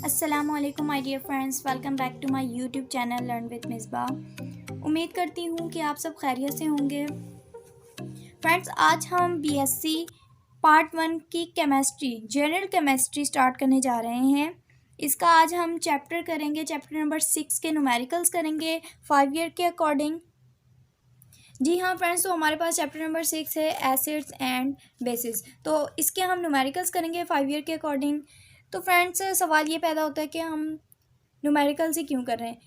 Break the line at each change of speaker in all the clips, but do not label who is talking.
अस्सलामुअलैकुम my dear friends, welcome back to my YouTube channel learn with Misba. उम्मीद करती हूँ कि आप सब खैरियत से होंगे। फ्रेंड्स, आज हम बीएससी पार्ट 1 की केमिस्ट्री, जनरल केमिस्ट्री स्टार्ट करने जा रहे हैं। इसका आज हम चैप्टर करेंगे, चैप्टर नंबर 6 के न्यूमेरिकल्स करेंगे 5 ईयर के अकॉर्डिंग। जी हाँ फ्रेंड्स, तो हमारे पास चैप्टर नंबर 6 है एसिड्स एंड बेसिस। तो इसके हम न्यूमेरिकल्स करेंगे 5 ईयर के अकॉर्डिंग। तो फ्रेंड्स, सवाल ये पैदा होता है कि हम न्यूमेरिकल्स ही क्यों कर रहे हैं।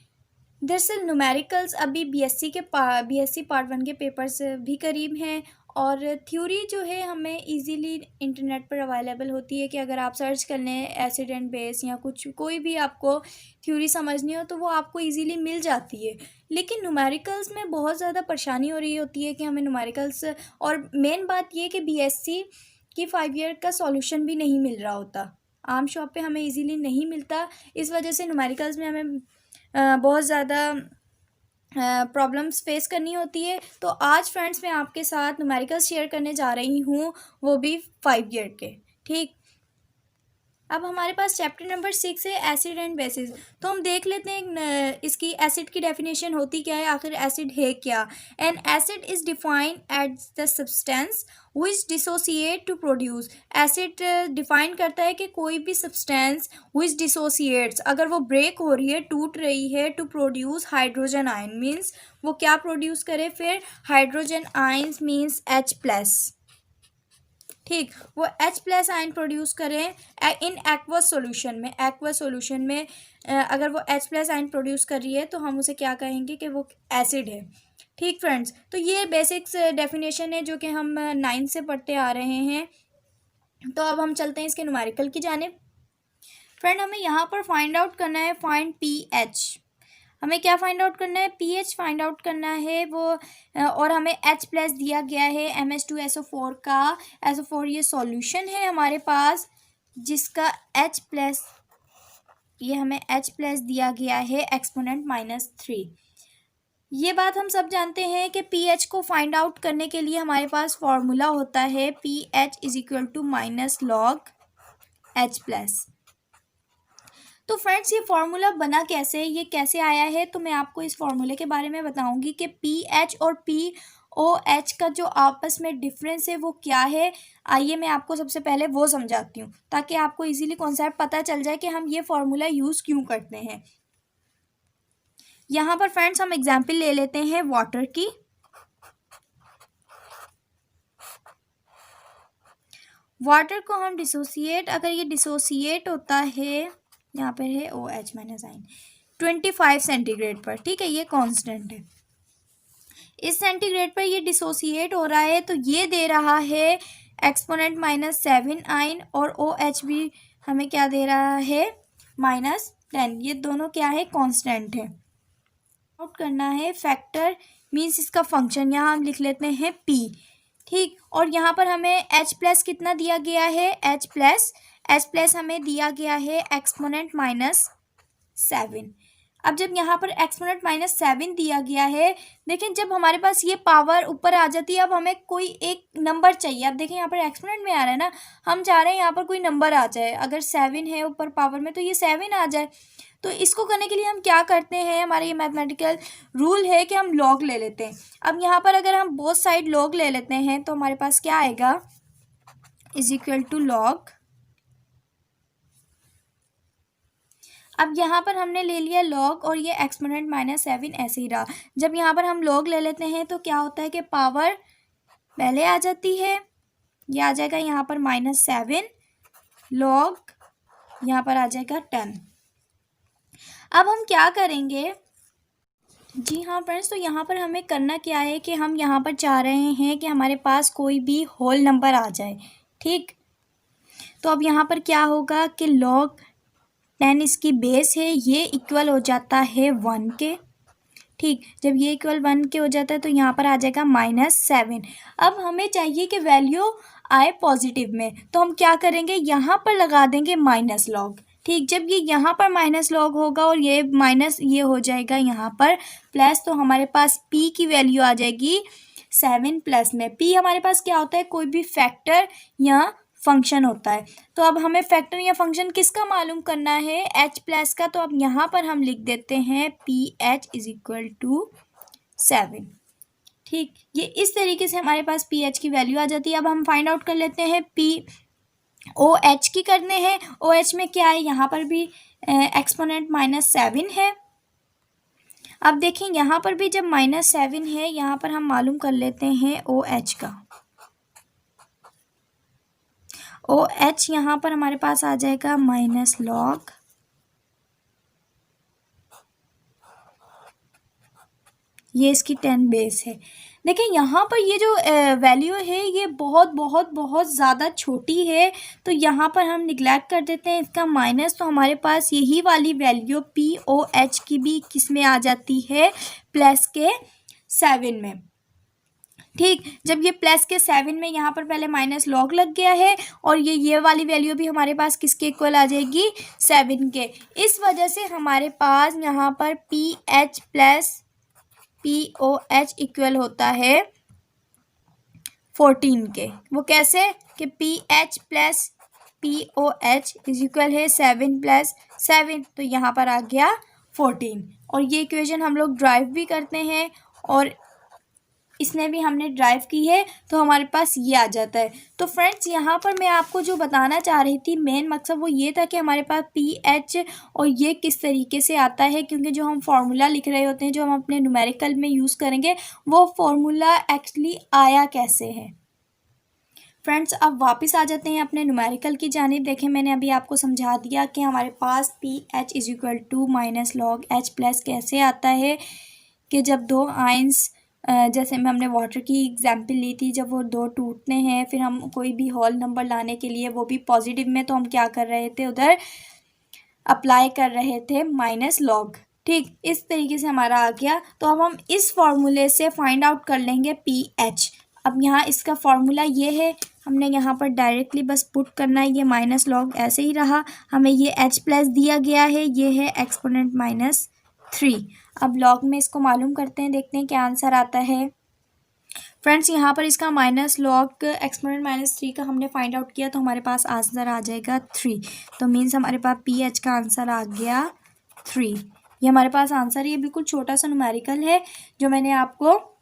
दरअसल न्यूमेरिकल्स अभी बीएससी पार्ट 1 के पेपर्स भी करीब हैं और थ्योरी जो है हमें इजीली इंटरनेट पर अवेलेबल होती है कि अगर आप सर्च कर लें एसिड एंड बेस या कोई भी आपको थ्योरी समझनी हो तो वो आपको इजीली मिल जाती है। लेकिन न्यूमेरिकल्स में बहुत ज़्यादा परेशानी हो रही होती है कि हमें न्यूमेरिकल्स, और मेन बात ये कि बीएससी की 5 ईयर का सॉल्यूशन भी नहीं मिल रहा होता, आम शॉप पे हमें इजीली नहीं मिलता। इस वजह से न्यूमेरिकल्स में हमें बहुत ज़्यादा प्रॉब्लम्स फेस करनी होती है। तो आज फ्रेंड्स मैं आपके साथ न्यूमेरिकल्स शेयर करने जा रही हूँ, वो भी 5 ईयर के। ठीक, अब हमारे पास चैप्टर नंबर 6 है एसिड एंड बेसिस। तो हम देख लेते हैं इसकी एसिड की डेफिनेशन होती क्या है, आखिर एसिड है क्या। An acid is defined as the substance which dissociate to produce. Acid define करता है कि कोई भी सब्सटेंस विच डिसोसिएट्स, अगर वो ब्रेक हो रही है, टूट रही है, to produce hydrogen ion, means वो क्या प्रोड्यूस करे फिर, हाइड्रोजन आयन्स मीन्स H+। ठीक, वो H+ आयन प्रोड्यूस करें इन एक्वस सोल्यूशन में अगर वो H+ आयन प्रोड्यूस कर रही है तो हम उसे क्या कहेंगे कि वो एसिड है। ठीक फ्रेंड्स, तो ये बेसिक्स डेफिनेशन है जो कि हम 9 से पढ़ते आ रहे हैं। तो अब हम चलते हैं इसके न्यूमेरिकल की जानिब। फ्रेंड, हमें यहाँ पर फाइंड आउट करना है फाइंड pH। हमें क्या फाइंड आउट करना है, pH फाइंड आउट करना है वो, और हमें H+ दिया गया है MH2SO4 का। SO4 ये सॉल्यूशन है हमारे पास जिसका H+, ये हमें H+ दिया गया है एक्सपोनेंट -3। ये बात हम सब जानते हैं कि pH को फाइंड आउट करने के लिए हमारे पास फॉर्मूला होता है pH = -log H+। तो फ्रेंड्स, ये फार्मूला बना कैसे, ये कैसे आया है, तो मैं आपको इस फार्मूले के बारे में बताऊंगी कि pH और POH का जो आपस में डिफरेंस है वो क्या है। आइए मैं आपको सबसे पहले वो समझाती हूँ ताकि आपको इजीली कॉन्सेप्ट पता चल जाए कि हम ये फार्मूला यूज़ क्यों करते हैं। यहाँ पर फ्रेंड्स हम एग्जाम्पल ले लेते हैं वाटर की। वाटर को हम डिसोसिएट, अगर ये डिसोसिएट होता है, यहाँ पर है OH- आयन 25 सेंटीग्रेड पर, ठीक है, ये कांस्टेंट है। इस सेंटीग्रेड पर ये डिसोसिएट हो रहा है तो ये दे रहा है एक्सपोनेंट -7 आयन, और OH भी हमें क्या दे रहा है -10। ये दोनों क्या है, कांस्टेंट है। आउट करना है फैक्टर, मीन्स इसका फंक्शन यहाँ हम लिख लेते हैं P। ठीक, और यहाँ पर हमें H+ कितना दिया गया है, H+ हमें दिया गया है एक्सपोनेंट -7। अब जब यहाँ पर एक्सपोनेंट -7 दिया गया है, देखें जब हमारे पास ये पावर ऊपर आ जाती है, अब हमें कोई एक नंबर चाहिए। अब देखें यहाँ पर एक्सपोनेंट में आ रहा है ना, हम चाह रहे हैं यहाँ पर कोई नंबर आ जाए। अगर 7 है ऊपर पावर में तो ये 7 आ जाए। तो इसको करने के लिए हम क्या करते हैं, हमारा ये मैथमेटिकल रूल है कि हम लॉग ले लेते हैं। अब यहाँ पर अगर हम बोथ साइड लॉग ले लेते हैं तो हमारे पास क्या आएगा, = लॉग। अब यहाँ पर हमने ले लिया लॉग और ये एक्सपोनेंट -7 ऐसे ही रहा। जब यहाँ पर हम लॉग ले लेते हैं तो क्या होता है कि पावर पहले आ जाती है, ये आ जाएगा यहाँ पर -7 लॉग, यहाँ पर आ जाएगा 10। अब हम क्या करेंगे, जी हाँ फ्रेंड्स, तो यहाँ पर हमें करना क्या है कि हम यहाँ पर चाह रहे हैं कि हमारे पास कोई भी होल नंबर आ जाए। ठीक, तो अब यहाँ पर क्या होगा कि log 10 इसकी बेस है, ये इक्वल हो जाता है 1 के। ठीक, जब ये इक्वल 1 के हो जाता है तो यहाँ पर आ जाएगा -7। अब हमें चाहिए कि वैल्यू आए पॉजिटिव में, तो हम क्या करेंगे, यहाँ पर लगा देंगे -log। ठीक, जब ये यहाँ पर -log होगा और ये माइनस ये हो जाएगा यहाँ पर प्लस, तो हमारे पास P की वैल्यू आ जाएगी 7 प्लस में। P हमारे पास क्या होता है, कोई भी फैक्टर या फंक्शन होता है। तो अब हमें फैक्टर या फंक्शन किसका मालूम करना है, एच प्लस का। तो अब यहाँ पर हम लिख देते हैं P H is equal to 7। ठीक, ये इस तरीके से हमारे पास पी एच की वैल्यू आ जाती है। अब हम फाइंड आउट कर लेते हैं पी ओ एच की करने हैं। ओ एच में क्या है, यहाँ पर भी एक्सपोनेंट -7 है। अब देखें यहाँ पर भी जब -7 है, यहाँ पर हम मालूम कर लेते हैं ओ एच का। ओ एच यहाँ पर हमारे पास आ जाएगा -log, ये इसकी 10 बेस है। देखिए यहाँ पर ये जो वैल्यू है ये बहुत बहुत बहुत ज़्यादा छोटी है, तो यहाँ पर हम निगलेक्ट कर देते हैं इसका माइनस। तो हमारे पास यही वाली वैल्यू पी ओ एच की भी किस में आ जाती है, प्लस के 7 में। ठीक, जब ये प्लस के 7 में यहाँ पर पहले -log लग गया है और ये वाली वैल्यू भी हमारे पास किसके इक्वल आ जाएगी, 7 के। इस वजह से हमारे पास यहाँ पर P H plus P O H equal होता है 14 के। वो कैसे कि P H plus P O H is equal है 7 + 7, तो यहाँ पर आ गया 14। और ये इक्वेशन हम लोग ड्राइव भी करते हैं और इसमें भी हमने ड्राइव की है, तो हमारे पास ये आ जाता है। तो फ्रेंड्स यहाँ पर मैं आपको जो बताना चाह रही थी, मेन मकसद वो ये था कि हमारे पास पी एच और ये किस तरीके से आता है, क्योंकि जो हम फार्मूला लिख रहे होते हैं, जो हम अपने न्यूमेरिकल में यूज़ करेंगे, वो फार्मूला एक्चुअली आया कैसे है। फ्रेंड्स अब वापस आ जाते हैं अपने न्यूमेरिकल की जानिब। देखें मैंने अभी आपको समझा दिया कि हमारे पास P H is equal to -log h plus कैसे आता है कि जब दो आयंस, जैसे में हमने वाटर की एग्जाम्पल ली थी, जब वो दो टूटते हैं, फिर हम कोई भी होल नंबर लाने के लिए, वो भी पॉजिटिव में, तो हम क्या कर रहे थे, उधर अप्लाई कर रहे थे -log। ठीक, इस तरीके से हमारा आ गया। तो अब हम इस फॉर्मूले से फाइंड आउट कर लेंगे पी एच। अब यहाँ इसका फॉर्मूला ये है, हमने यहाँ पर डायरेक्टली बस पुट करना है, ये -log ऐसे ही रहा, हमें ये h प्लस दिया गया है, ये है एक्सपोनेंट -3। अब लॉग में इसको मालूम करते हैं, देखते हैं क्या आंसर आता है। फ्रेंड्स यहाँ पर इसका -log एक्सपोनेंट -3 का हमने फाइंड आउट किया, तो हमारे पास आंसर आ जाएगा 3। तो मीन्स हमारे पास पी एच का आंसर आ गया 3। ये हमारे पास आंसर है। ये बिल्कुल छोटा सा न्यूमेरिकल है जो मैंने आपको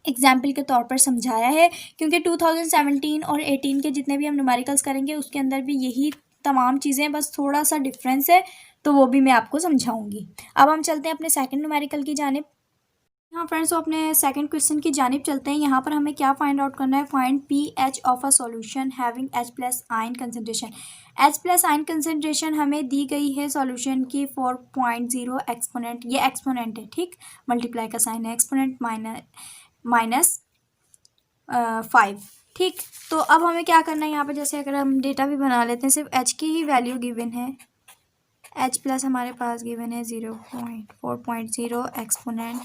एग्जाम्पल के तौर पर समझाया है, क्योंकि 2017 और 18 के जितने भी हम न्यूमेरिकल्स करेंगे उसके अंदर भी यही तमाम चीज़ें, बस थोड़ा सा डिफरेंस है, तो वो भी मैं आपको समझाऊंगी। अब हम चलते हैं अपने सेकंड न्यूमेरिकल की जानिब। हाँ फ्रेंड्स, तो अपने सेकंड क्वेश्चन की जानिब चलते हैं। यहाँ पर हमें क्या फाइंड आउट करना है, find P H of a solution having H plus ion concentration. H plus ion concentration हमें दी गई है सॉल्यूशन की 4.0 एक्सपोनेंट, ये एक्सपोनेंट है, ठीक, मल्टीप्लाई का साइन है, एक्सपोनेंट -5। ठीक, तो अब हमें क्या करना है यहाँ पर, जैसे अगर हम डेटा भी बना लेते हैं, सिर्फ H की ही वैल्यू गिवन है, H प्लस हमारे पास गिवन है 4.0 एक्सपोनेंट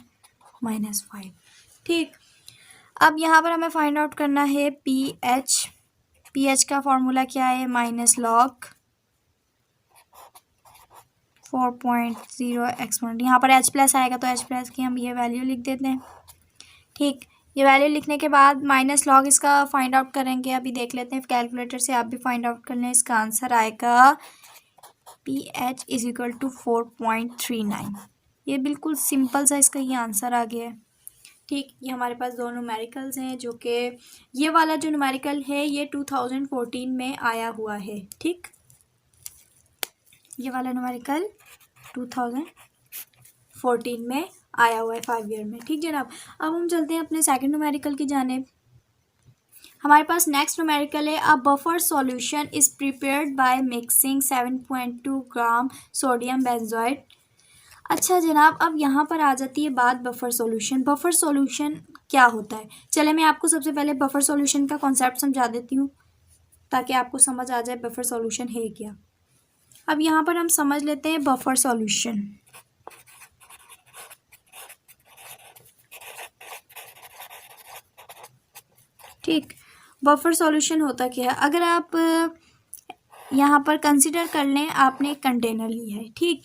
-5। ठीक, अब यहाँ पर हमें फाइंड आउट करना है पी एच का फॉर्मूला क्या है, -log 4.0 एक्सपोनेंट, यहाँ पर H प्लस आएगा तो H प्लस की हम ये वैल्यू लिख देते हैं। ठीक, ये वैल्यू लिखने के बाद -log इसका फाइंड आउट करेंगे। अभी देख लेते हैं कैलकुलेटर से, आप भी फाइंड आउट कर लें। इसका आंसर आएगा P H is equal to 4.39। ये बिल्कुल सिंपल सा इसका ये आंसर आ गया है। ठीक, ये हमारे पास दो न्यूमेरिकल्स हैं, जो कि ये वाला जो न्यूमेरिकल है ये 2014 में आया हुआ है। ठीक, ये वाला न्यूमेरिकल 2014 में आया हुआ है 5 ईयर में। ठीक जनाब, अब हम चलते हैं अपने सेकंड न्यूमेरिकल की जानिब। हमारे पास नेक्स्ट न्यूमेरिकल है, a buffer solution is prepared by mixing 7.2 gram sodium benzoate. अच्छा जनाब, अब यहाँ पर आ जाती है बात बफर सॉल्यूशन। बफर सॉल्यूशन क्या होता है, चले मैं आपको सबसे पहले बफर सॉल्यूशन का कॉन्सेप्ट समझा देती हूँ, ताकि आपको समझ आ जाए बफर सॉल्यूशन है क्या। अब यहाँ पर हम समझ लेते हैं बफर सॉल्यूशन। ठीक, बफर सॉल्यूशन होता क्या है, अगर आप यहाँ पर कंसिडर कर लें, आपने एक कंटेनर लिया है, ठीक,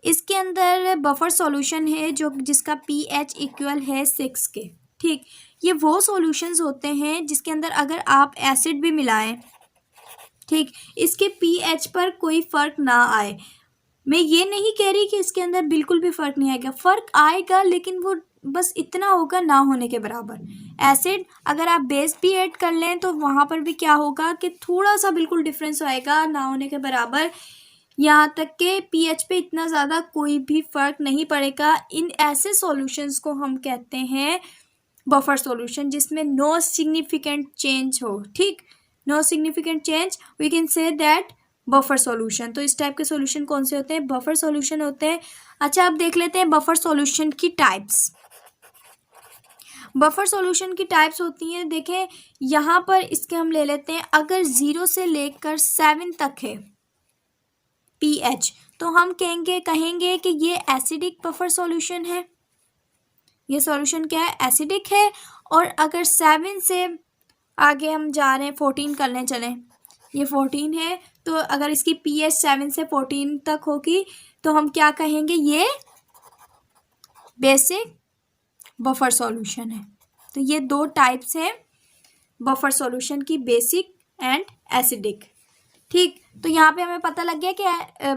इसके अंदर बफर सॉल्यूशन है जो जिसका pH इक्वल है 6 के। ठीक, ये वो सॉल्यूशंस होते हैं जिसके अंदर अगर आप एसिड भी मिलाएं ठीक, इसके पीएच पर कोई फ़र्क ना आए। मैं ये नहीं कह रही कि इसके अंदर बिल्कुल भी फ़र्क नहीं आएगा, फ़र्क आएगा लेकिन वो बस इतना होगा ना होने के बराबर। एसिड अगर आप बेस भी ऐड कर लें तो वहाँ पर भी क्या होगा कि थोड़ा सा बिल्कुल डिफरेंस आएगा, ना होने के बराबर। यहाँ तक के पीएच पे इतना ज़्यादा कोई भी फ़र्क नहीं पड़ेगा। इन ऐसे सॉल्यूशंस को हम कहते हैं बफर सॉल्यूशन, जिसमें नो सिग्निफिकेंट चेंज हो। ठीक, no significant change, we can say that buffer solution. तो इस टाइप के सॉल्यूशन कौन से होते हैं? बफर सॉल्यूशन होते हैं। अच्छा, अब देख लेते हैं बफर सॉल्यूशन की टाइप्स। बफर सॉल्यूशन की टाइप्स होती हैं, देखें यहाँ पर इसके हम ले लेते हैं, अगर 0 से लेकर 7 तक है पीएच तो हम कहेंगे कि ये एसिडिक बफर सॉल्यूशन है। ये सॉल्यूशन क्या है? एसिडिक है। और अगर 7 से आगे हम जा रहे हैं, 14 कर लें, चलें ये 14 है, तो अगर इसकी पीएच 7 से 14 तक होगी तो हम क्या कहेंगे? ये बेसिक बफर सॉल्यूशन है। तो ये दो टाइप्स हैं बफर सॉल्यूशन की, बेसिक एंड एसिडिक। ठीक, तो यहाँ पे हमें पता लग गया कि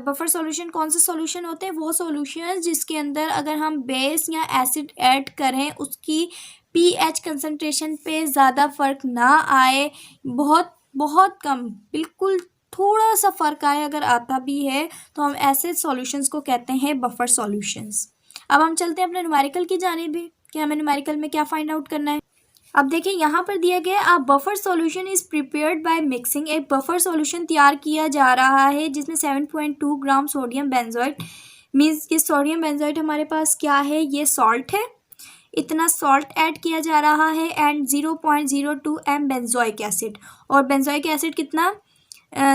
बफर सॉल्यूशन कौन से सॉल्यूशन होते हैं? वो सॉल्यूशन जिसके अंदर अगर हम बेस या एसिड ऐड करें उसकी पीएच कंसंट्रेशन पे ज़्यादा फ़र्क ना आए, बहुत बहुत कम, बिल्कुल थोड़ा सा फ़र्क आए, अगर आता भी है तो हम ऐसे सॉल्यूशंस को कहते हैं बफर सॉल्यूशंस। अब हम चलते हैं अपने न्यूमेरिकल की जानिब भी कि हमें न्यूमेरिकल में क्या फाइंड आउट करना है। अब देखिए यहाँ पर दिया गया है, buffer solution is prepared by mixing. एक बफर सॉल्यूशन तैयार किया जा रहा है जिसमें 7.2 ग्राम सोडियम बेंजोएट, मीन्स ये सोडियम बेंजोएट हमारे पास क्या है? ये सॉल्ट है। इतना सॉल्ट ऐड किया जा रहा है एंड 0.02 एम बेंजोइक एसिड, और बेंजोइक एसिड कितना?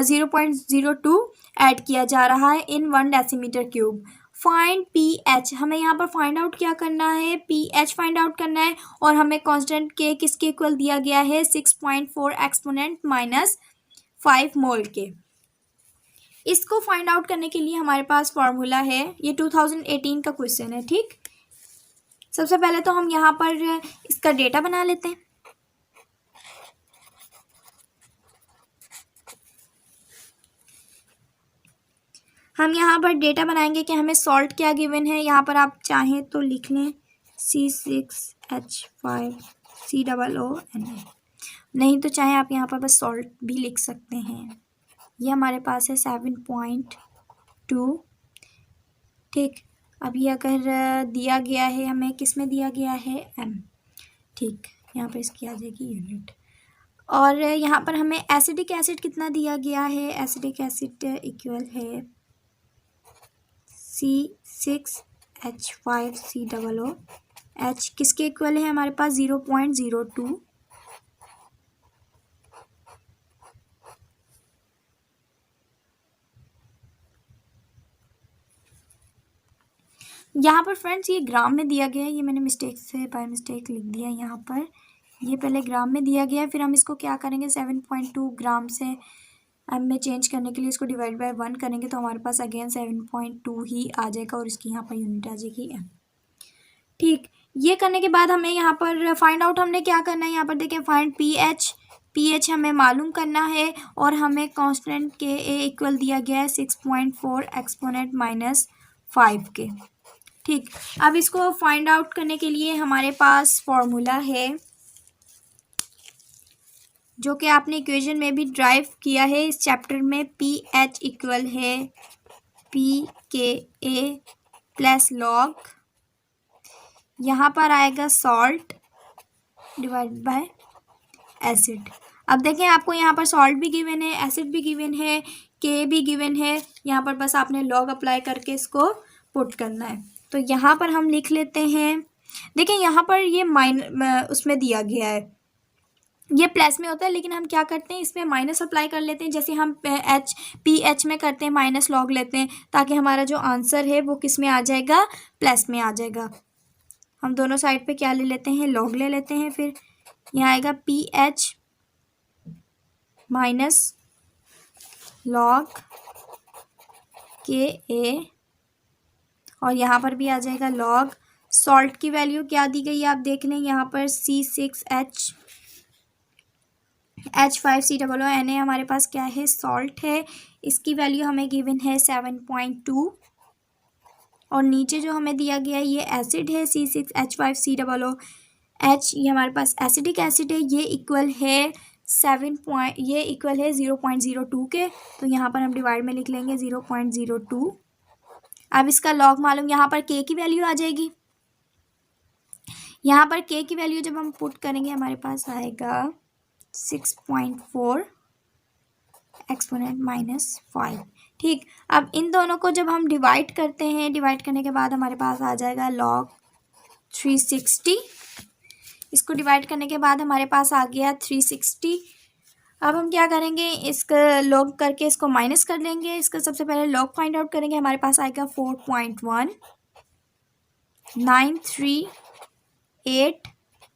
0.02 ऐड किया जा रहा है इन 1 डेसीमीटर क्यूब। फाइंड पीएच, हमें यहाँ पर फाइंड आउट क्या करना है? पीएच फाइंड आउट करना है। और हमें कांस्टेंट के किसके इक्वल दिया गया है? 6.4 एक्सपोनेंट माइनस 5 मोल के। इसको फाइंड आउट करने के लिए हमारे पास फॉर्मूला है, ये 2018 का क्वेश्चन है। ठीक, सबसे पहले तो हम यहाँ पर इसका डेटा बना लेते हैं। हम यहाँ पर डेटा बनाएंगे कि हमें सॉल्ट क्या गिवन है। यहाँ पर आप चाहें तो लिख लें C6H5COO, नहीं तो चाहे आप यहाँ पर बस सॉल्ट भी लिख सकते हैं। ये हमारे पास है 7.2। ठीक, अब ये अगर दिया गया है, हमें किस में दिया गया है? M। ठीक, यहाँ पर इसकी आ जाएगी यूनिट। और यहाँ पर हमें एसिडिक एसिड कितना दिया गया है? एसिडिक एसिड इक्वल है C6H5COO। H किसके इक्वल है हमारे पास? 0.02। यहाँ पर फ्रेंड्स ये ग्राम में दिया गया है, ये मैंने मिस्टेक से बाय मिस्टेक लिख दिया यहाँ पर। ये पहले ग्राम में दिया गया है, फिर हम इसको क्या करेंगे? 7.2 ग्राम से एम में चेंज करने के लिए इसको डिवाइड बाय 1 करेंगे तो हमारे पास अगेन 7.2 ही आ जाएगा और इसकी यहाँ पर यूनिट आ जाएगी एम। ठीक, ये करने के बाद हमें यहाँ पर फाइंड आउट हमने क्या करना है? यहाँ पर देखें, फाइंड पीएच हमें मालूम करना है और हमें कांस्टेंट के ए इक्वल दिया गया है 6.4 एक्सपोनेंट माइनस 5 के। ठीक, अब इसको फाइंड आउट करने के लिए हमारे पास फॉर्मूला है जो कि आपने इक्वेशन में भी ड्राइव किया है इस चैप्टर में। पीएच इक्वल है PKA प्लस लॉग, यहाँ पर आएगा सॉल्ट डिवाइड बाय एसिड। अब देखें, आपको यहाँ पर सॉल्ट भी गिवन है, एसिड भी गिवन है, के भी गिवन है। यहाँ पर बस आपने लॉग अप्लाई करके इसको पुट करना है। तो यहाँ पर हम लिख लेते हैं, देखें यहाँ पर ये उसमें दिया गया है, ये प्लस में होता है, लेकिन हम क्या करते हैं इसमें माइनस अप्लाई कर लेते हैं, जैसे हम पीएच में करते हैं माइनस लॉग लेते हैं, ताकि हमारा जो आंसर है वो किस में आ जाएगा? प्लस में आ जाएगा। हम दोनों साइड पे क्या ले लेते हैं? लॉग ले लेते हैं। फिर यहाँ आएगा पीएच माइनस लॉग KA, और यहाँ पर भी आ जाएगा लॉग। सॉल्ट की वैल्यू क्या दी गई है आप देख लें, यहाँ पर C6H H5COO Na हमारे पास क्या है, सॉल्ट है, इसकी वैल्यू हमें गिवन है 7.2। और नीचे जो हमें दिया गया है ये एसिड है C6H5COO H, ये हमारे पास एसिडिक एसिड है, ये इक्वल है 0.02 के। तो यहाँ पर हम डिवाइड में लिख लेंगे 0.02। अब इसका लॉग मालूम, यहाँ पर K की वैल्यू आ जाएगी। यहाँ पर K की वैल्यू जब हम पुट करेंगे हमारे पास आएगा 6.4 एक्सपोनेंट -5। ठीक, अब इन दोनों को जब हम डिवाइड करते हैं, डिवाइड करने के बाद हमारे पास आ जाएगा log 360। इसको डिवाइड करने के बाद हमारे पास आ गया 360। अब हम क्या करेंगे, इसका लॉग करके इसको माइनस कर लेंगे। इसका सबसे पहले लॉग फाइंड आउट करेंगे, हमारे पास आएगा 4.1938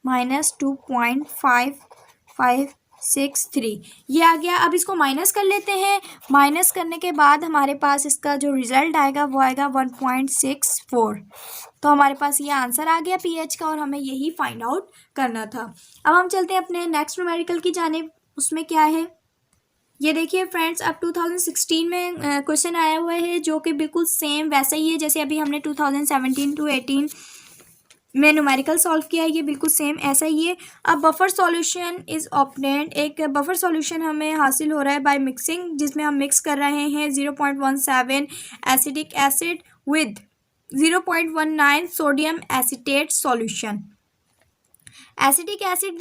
-2.5563 ये आ गया। अब इसको माइनस कर लेते हैं। माइनस करने के बाद हमारे पास इसका जो रिजल्ट आएगा वो आएगा 1.64। तो हमारे पास ये आंसर आ गया पीएच का, और हमें यही फाइंड आउट करना था। अब हम चलते हैं अपने नेक्स्ट न्यूमेरिकल की जानिब। उसमें क्या है, ये देखिए फ्रेंड्स, अब 2016 में क्वेश्चन आया हुआ है जो कि बिल्कुल सेम वैसा ही है जैसे अभी हमने 2017 to 18 में न्यूमेरिकल सॉल्व किया है, ये बिल्कुल सेम ऐसा ही है। अब बफर सॉल्यूशन इज़ ऑब्टेन्ड, एक बफर सॉल्यूशन हमें हासिल हो रहा है बाय मिक्सिंग, जिसमें हम मिक्स कर रहे हैं 0.17 acidic acid with 0.19 sodium acetate solution. Acidic acid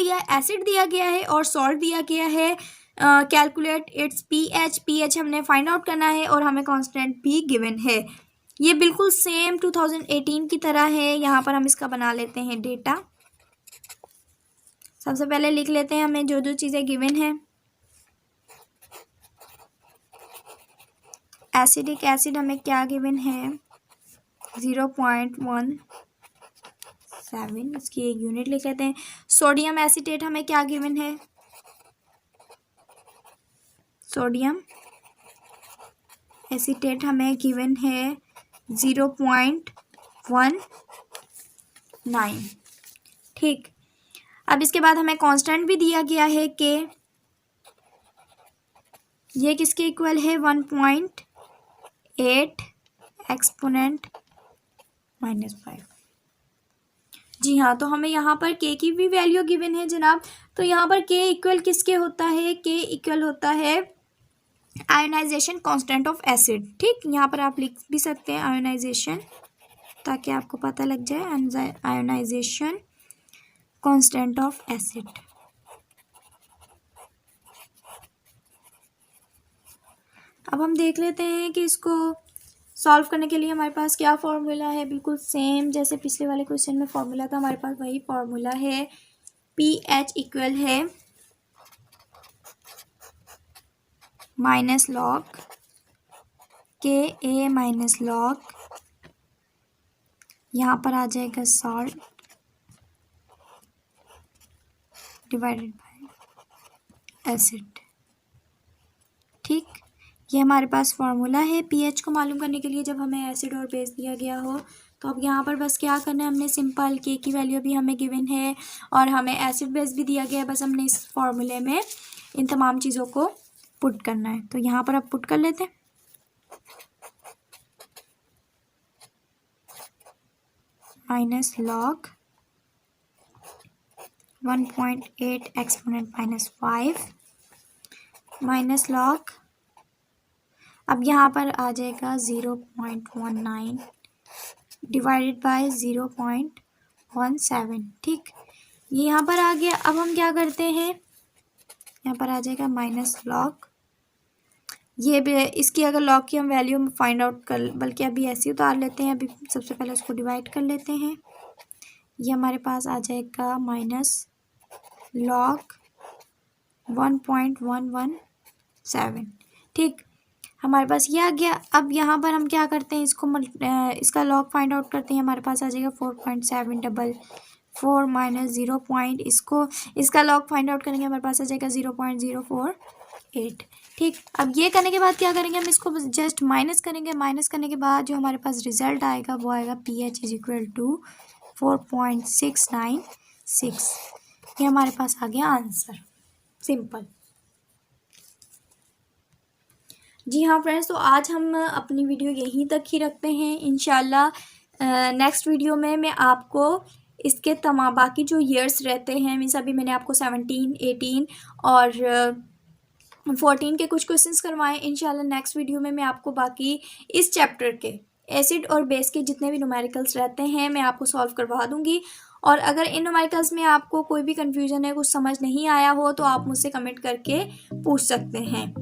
दिया गया है और सॉल्ट दिया गया है। कैलकुलेट इट्स पीएच हमने फाइंड आउट करना है, और हमें कांस्टेंट भी गिवन है। ये बिल्कुल सेम 2018 की तरह है। यहाँ पर हम इसका बना लेते हैं डेटा। सबसे पहले लिख लेते हैं हमें जो जो चीज़ें गिवन है। एसिडिक एसिड हमें क्या गिवन है, 0.17, इसकी एक यूनिट लिख लेते हैं। सोडियम एसीटेट हमें क्या गिवन है, सोडियम एसीटेट हमें गिवन है 0.19। ठीक, अब इसके बाद हमें कांस्टेंट भी दिया गया है कि ये किसके इक्वल है, 1.8 एक्सपोनेंट -5। जी हाँ, तो हमें यहाँ पर के की भी वैल्यू गिवन है जनाब। तो यहाँ पर के इक्वल किसके होता है, के इक्वल होता है आयोनाइजेशन कांस्टेंट ऑफ एसिड। ठीक, यहाँ पर आप लिख भी सकते हैं आयोनाइजेशन, ताकि आपको पता लग जाए, आयोनाइजेशन कांस्टेंट ऑफ एसिड। अब हम देख लेते हैं कि इसको सॉल्व करने के लिए हमारे पास क्या फॉर्मूला है। बिल्कुल सेम जैसे पिछले वाले क्वेश्चन में फॉर्मूला था, हमारे पास वही फॉर्मूला है। पीएच इक्वल है माइनस लॉग के ए माइनस लॉग, यहाँ पर आ जाएगा सॉल्ट डिवाइडेड बाय एसिड। ठीक, ये हमारे पास फॉर्मूला है पीएच को मालूम करने के लिए जब हमें एसिड और बेस दिया गया हो। तो अब यहाँ पर बस क्या करना है, हमने सिंपल के की वैल्यू भी हमें गिवन है और हमें एसिड बेस भी दिया गया है। बस हमने इस फॉर्मूले में इन तमाम चीज़ों को पुट करना है। तो यहाँ पर अब पुट कर लेते हैं। Minus log 1.8 exponent -5 minus log, अब यहाँ पर आ जाएगा 0.19 डिवाइडेड बाय 0.17। ठीक, ये यहाँ पर आ गया। अब हम क्या करते हैं, यहाँ पर आ जाएगा माइनस लॉग, ये भी इसकी अगर लॉग की हम वैल्यू फाइंड आउट कर, बल्कि अभी ऐसे ही उतार लेते हैं। अभी सबसे पहले उसको डिवाइड कर लेते हैं। ये हमारे पास आ जाएगा माइनस लॉग 1.117। ठीक, हमारे पास ये आ गया। अब यहाँ पर हम क्या करते हैं, इसका लॉग फाइंड आउट करते हैं। हमारे पास आ जाएगा 4.744 माइनस 0. इसका लॉग फाइंड आउट करेंगे, हमारे पास आ जाएगा 0.048। ठीक, अब ये करने के बाद क्या करेंगे, हम इसको जस्ट माइनस करेंगे। माइनस करने के बाद जो हमारे पास रिजल्ट आएगा वो आएगा पीएच इज इक्वल टू 4.696। ये हमारे पास आ गया आंसर, सिंपल। जी हाँ फ्रेंड्स, तो आज हम अपनी वीडियो यहीं तक ही रखते हैं। इंशाल्लाह नेक्स्ट वीडियो में मैं आपको इसके तमाम बाकी जो ईयर्स रहते हैं, मीन्स अभी मैंने आपको 17, 18 और 14 के कुछ क्वेश्चंस करवाएं। इंशाल्लाह नेक्स्ट वीडियो में मैं आपको बाकी इस चैप्टर के एसिड और बेस के जितने भी न्यूमेरिकल्स रहते हैं मैं आपको सॉल्व करवा दूंगी। और अगर इन न्यूमेरिकल्स में आपको कोई भी कन्फ्यूजन है, कुछ समझ नहीं आया हो, तो आप मुझसे कमेंट करके पूछ सकते हैं।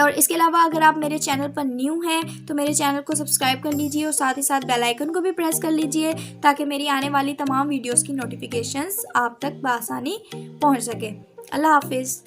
और इसके अलावा अगर आप मेरे चैनल पर न्यू हैं तो मेरे चैनल को सब्सक्राइब कर लीजिए और साथ ही साथ बेल आइकन को भी प्रेस कर लीजिए ताकि मेरी आने वाली तमाम वीडियोस की नोटिफिकेशंस आप तक बआसानी पहुंच सके। अल्लाह हाफिज़।